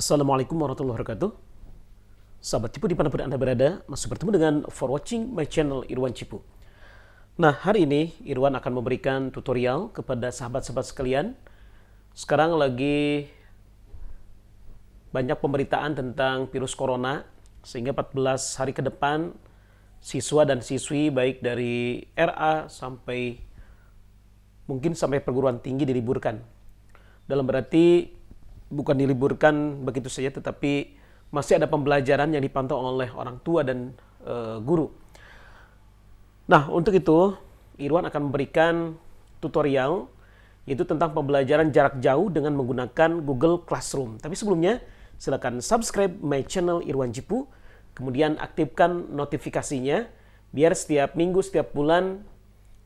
Assalamualaikum warahmatullahi wabarakatuh. Sahabat Cipu dimanapun Anda berada, masih bertemu dengan for watching my channel Irwan Cipu. Nah, hari ini Irwan akan memberikan tutorial kepada sahabat-sahabat sekalian. Sekarang lagi banyak pemberitaan tentang virus corona, sehingga 14 hari ke depan siswa dan siswi baik dari RA sampai mungkin sampai perguruan tinggi diliburkan. Dalam berarti bukan diliburkan begitu saja, tetapi masih ada pembelajaran yang dipantau oleh orang tua dan guru. Nah, untuk itu Irwan akan memberikan tutorial yaitu tentang pembelajaran jarak jauh dengan menggunakan Google Classroom. Tapi sebelumnya, silakan subscribe my channel Irwan Cipu, kemudian aktifkan notifikasinya biar setiap minggu, setiap bulan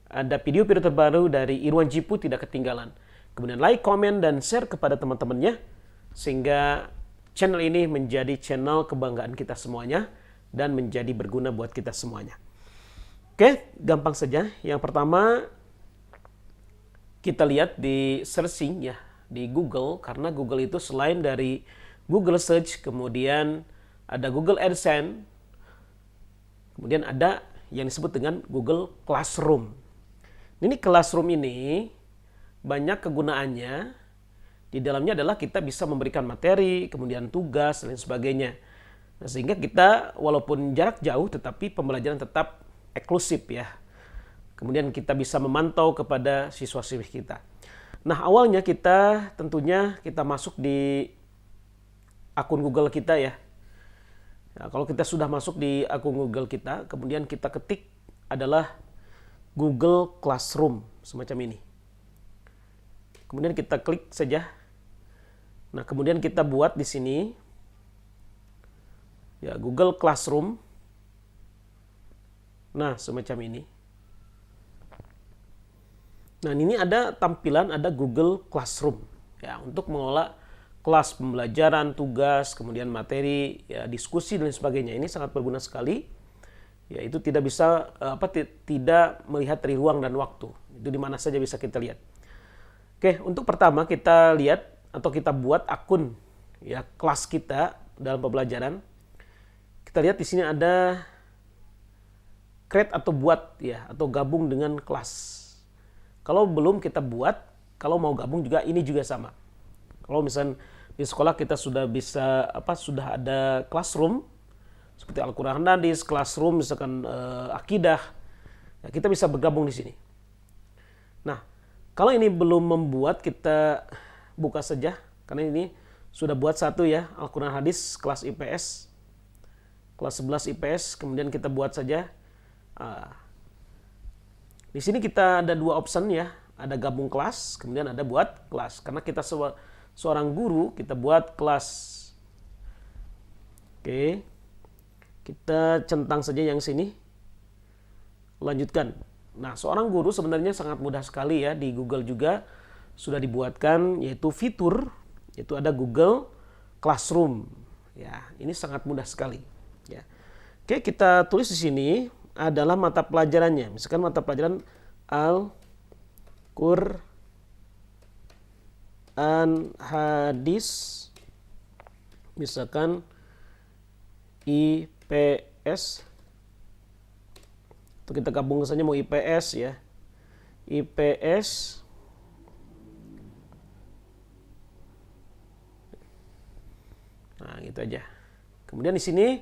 ada video-video terbaru dari Irwan Cipu tidak ketinggalan. Kemudian like, komen, dan share kepada teman-temannya sehingga channel ini menjadi channel kebanggaan kita semuanya dan menjadi berguna buat kita semuanya. Oke, gampang saja. Yang pertama kita lihat di searching ya di Google, karena Google itu selain dari Google Search, kemudian ada Google AdSense, kemudian ada yang disebut dengan Google Classroom. Ini Classroom ini banyak kegunaannya. Di dalamnya adalah kita bisa memberikan materi, kemudian tugas, dan lain sebagainya. Nah, sehingga kita walaupun jarak jauh tetapi pembelajaran tetap eksklusif ya. Kemudian kita bisa memantau kepada siswa-siswi kita. Nah, awalnya kita tentunya kita masuk di akun Google kita ya. Nah, kalau kita sudah masuk di akun Google kita, kemudian kita ketik adalah Google Classroom semacam ini. Kemudian kita klik saja. Nah, kemudian kita buat di sini ya Google Classroom. Nah, semacam ini. Nah, ini ada tampilan ada Google Classroom ya untuk mengelola kelas pembelajaran, tugas, kemudian materi, ya diskusi dan sebagainya. Ini sangat berguna sekali. Ya, itu tidak bisa tidak melihat dari ruang dan waktu. Itu di mana saja bisa kita lihat. Oke, untuk pertama kita lihat atau kita buat akun ya kelas kita dalam pembelajaran. Kita lihat di sini ada create atau buat ya atau gabung dengan kelas. Kalau belum kita buat, kalau mau gabung juga ini juga sama. Kalau misalnya di sekolah kita sudah bisa sudah ada classroom seperti Al-Qur'an Hadis, classroom misalkan akidah, ya, kita bisa bergabung di sini. Nah, kalau ini belum membuat, kita buka saja karena ini sudah buat satu ya, Al-Qur'an Hadis kelas IPS, kelas 11 IPS, kemudian kita buat saja. Di sini kita ada dua option ya, ada gabung kelas, kemudian ada buat kelas. Karena kita seorang guru, kita buat kelas. Oke, kita centang saja yang sini, lanjutkan. Nah, seorang guru sebenarnya sangat mudah sekali ya, di Google juga sudah dibuatkan yaitu fitur, yaitu ada Google Classroom. Ya, ini sangat mudah sekali. Ya. Oke, kita tulis di sini adalah mata pelajarannya. Misalkan mata pelajaran Al-Qur'an Hadis, misalkan IPS. Atau kita gabung saja mau IPS ya. IPS nah, gitu aja. Kemudian di sini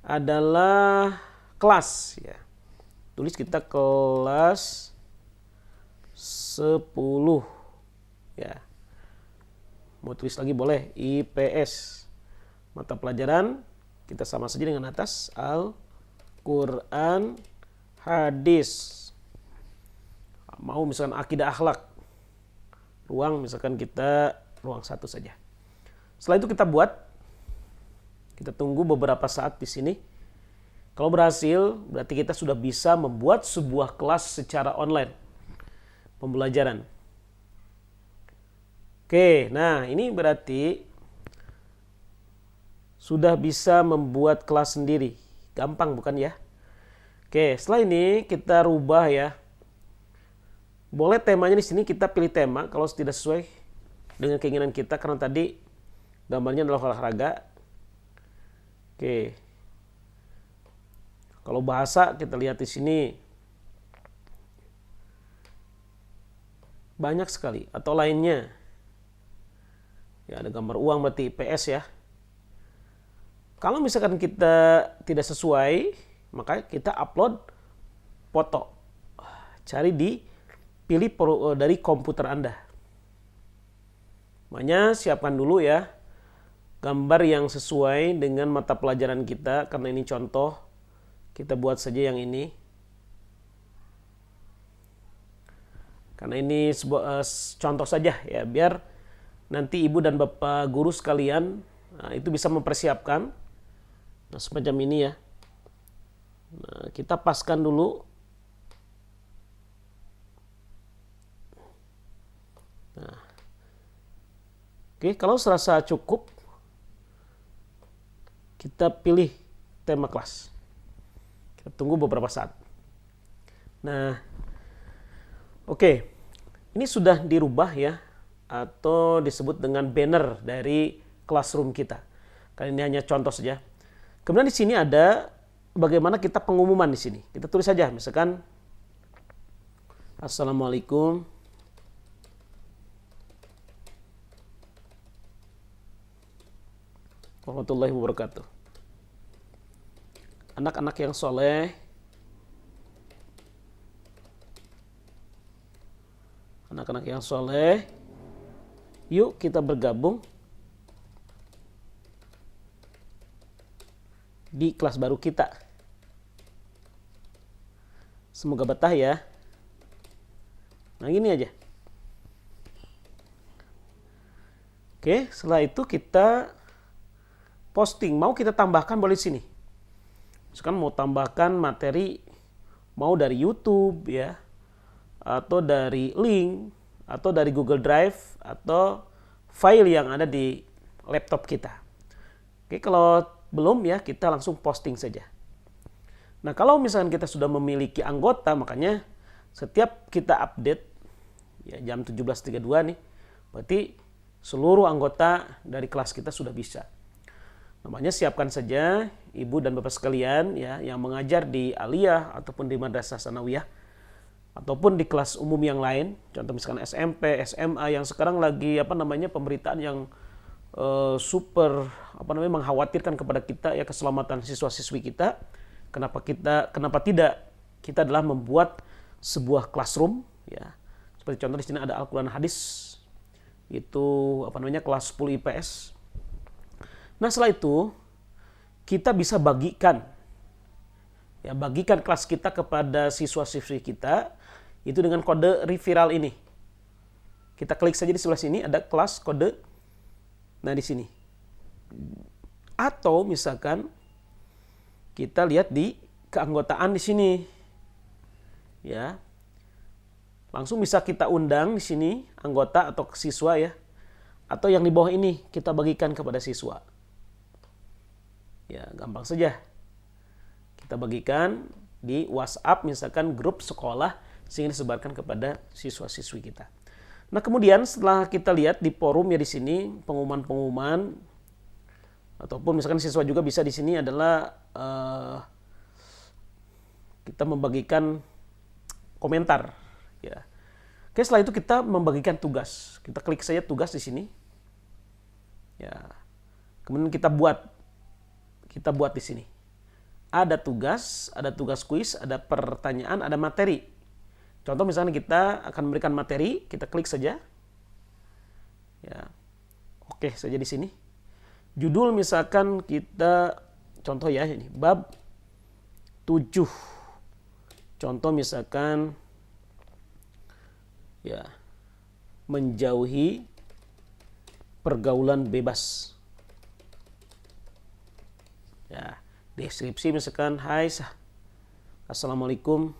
adalah kelas ya. Tulis kita kelas 10 ya. Mau tulis lagi boleh IPS. Mata pelajaran kita sama saja dengan atas Al-Qur'an Hadis. Mau misalkan akidah akhlak, ruang misalkan kita ruang 1 saja. Setelah itu kita buat, kita tunggu beberapa saat di sini. Kalau berhasil, berarti kita sudah bisa membuat sebuah kelas secara online pembelajaran. Oke, nah ini berarti sudah bisa membuat kelas sendiri. Gampang bukan ya? Oke, setelah ini kita rubah ya. Boleh temanya di sini kita pilih tema kalau tidak sesuai dengan keinginan kita, karena tadi gambarnya adalah olahraga. Oke. Kalau bahasa kita lihat di sini banyak sekali, atau lainnya. Ya, ada gambar uang berarti IPS ya. Kalau misalkan kita tidak sesuai, maka kita upload foto. Cari pilih dari komputer Anda. Makanya siapkan dulu ya gambar yang sesuai dengan mata pelajaran kita, karena ini contoh. Kita buat saja yang ini. Karena ini sebuah contoh saja ya, biar nanti ibu dan bapak guru sekalian itu bisa mempersiapkan. Nah, semacam ini ya. Nah, kita paskan dulu. Nah. Oke, kalau serasa cukup, kita pilih tema kelas. Kita tunggu beberapa saat. Nah, oke. Ini sudah dirubah ya, atau disebut dengan banner dari classroom kita. Karena ini hanya contoh saja. Kemudian di sini ada bagaimana kita pengumuman di sini. Kita tulis saja, misalkan Assalamualaikum warahmatullahi wabarakatuh. Anak-anak yang soleh, anak-anak yang soleh, yuk kita bergabung di kelas baru kita. Semoga betah ya. Nah, gini aja. Oke, setelah itu kita posting. Mau kita tambahkan boleh di sini. Misalkan mau tambahkan materi, mau dari YouTube ya, atau dari link, atau dari Google Drive, atau file yang ada di laptop kita. Oke, kalau belum ya, kita langsung posting saja. Nah, kalau misalkan kita sudah memiliki anggota, makanya setiap kita update ya jam 17.32 nih, berarti seluruh anggota dari kelas kita sudah bisa. Namanya siapkan saja ibu dan bapak sekalian ya, yang mengajar di aliyah ataupun di madrasah sanawiyah ataupun di kelas umum yang lain, contoh misalkan SMP, SMA yang sekarang lagi pemberitaan yang super mengkhawatirkan kepada kita ya, keselamatan siswa-siswi kita. Kenapa tidak kita adalah membuat sebuah classroom ya. Seperti contoh di sini ada Al-Qur'an hadis, itu kelas 10 IPS. Nah, setelah itu kita bisa bagikan kelas kita kepada siswa-siswi kita itu dengan kode referral ini. Kita klik saja di sebelah sini ada kelas kode. Nah, di sini. Atau misalkan kita lihat di keanggotaan di sini. Ya. Langsung bisa kita undang di sini anggota atau siswa ya. Atau yang di bawah ini kita bagikan kepada siswa. Ya, gampang saja. Kita bagikan di WhatsApp misalkan grup sekolah sehingga disebarkan kepada siswa-siswi kita. Nah, kemudian setelah kita lihat di forum ya, di sini pengumuman-pengumuman ataupun misalkan siswa juga bisa di sini adalah kita membagikan komentar ya. Oke, setelah itu kita membagikan tugas. Kita klik saja tugas di sini. Ya. Kemudian kita buat di sini. Ada tugas kuis, ada pertanyaan, ada materi. Contoh misalnya kita akan memberikan materi, kita klik saja. Ya. Oke, saja di sini. Judul misalkan kita contoh ya ini, bab 7. Contoh misalkan ya, menjauhi pergaulan bebas. Ya, deskripsi misalkan, hai, assalamualaikum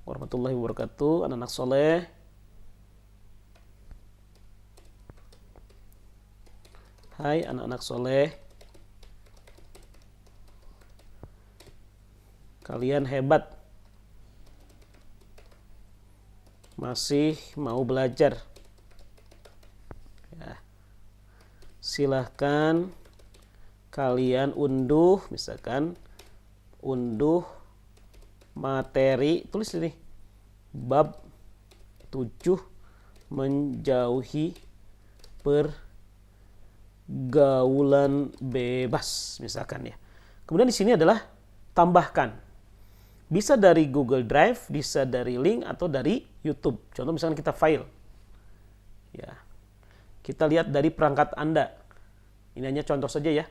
warahmatullahi wabarakatuh, anak-anak soleh. Hai anak-anak soleh, kalian hebat, masih mau belajar. Ya. silahkan kalian unduh, misalkan unduh materi, tulis ini bab 7 menjauhi pergaulan bebas misalkan ya. Kemudian di sini adalah tambahkan. Bisa dari Google Drive, bisa dari link atau dari YouTube. Contoh misalkan kita file. Ya. Kita lihat dari perangkat Anda. Ini hanya contoh saja ya.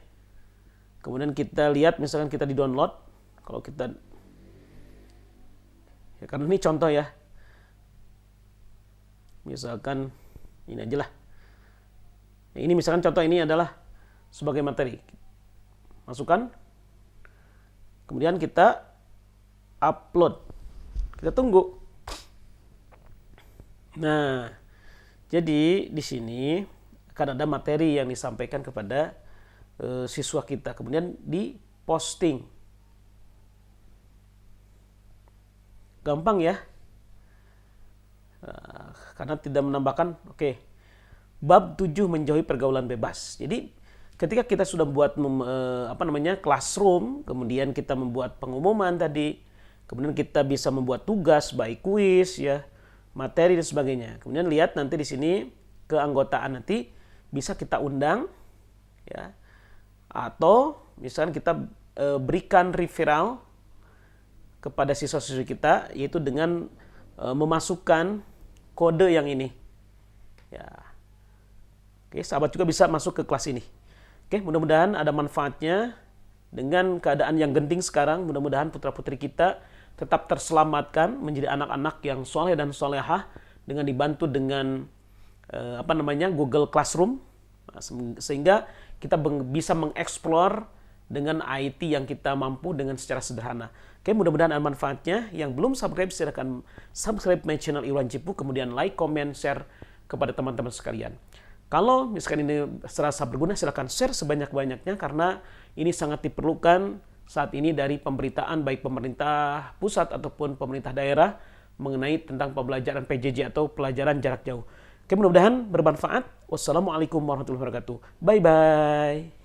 Kemudian kita lihat misalkan kita di download. Kalau kita ya, karena ini contoh ya. Misalkan ini aja lah. Ini misalkan contoh ini adalah sebagai materi. Masukkan. Kemudian kita upload. Kita tunggu. Nah, jadi di sini akan ada materi yang disampaikan kepada siswa kita. Kemudian diposting. Gampang ya. Karena tidak menambahkan, oke. Bab 7 menjauhi pergaulan bebas. Jadi ketika kita sudah buat classroom, kemudian kita membuat pengumuman tadi, kemudian kita bisa membuat tugas baik kuis ya, materi dan sebagainya. Kemudian lihat nanti di sini keanggotaan nanti bisa kita undang ya. Atau misalkan kita berikan referral kepada siswa-siswi kita, yaitu dengan memasukkan kode yang ini. Ya. Oke, sahabat juga bisa masuk ke kelas ini. Oke, mudah-mudahan ada manfaatnya. Dengan keadaan yang genting sekarang, mudah-mudahan putra-putri kita tetap terselamatkan menjadi anak-anak yang soleh dan solehah dengan dibantu dengan Google Classroom, sehingga kita bisa mengeksplor dengan IT yang kita mampu dengan secara sederhana. Oke, mudah-mudahan ada manfaatnya. Yang belum subscribe, silakan subscribe my channel Irwan Cipu, kemudian like, comment, share kepada teman-teman sekalian. Kalau misalkan ini serasa berguna, silakan share sebanyak-banyaknya karena ini sangat diperlukan saat ini dari pemberitaan baik pemerintah pusat ataupun pemerintah daerah mengenai tentang pembelajaran PJJ atau pelajaran jarak jauh. Oke, mudah-mudahan bermanfaat. Wassalamualaikum warahmatullahi wabarakatuh. Bye-bye.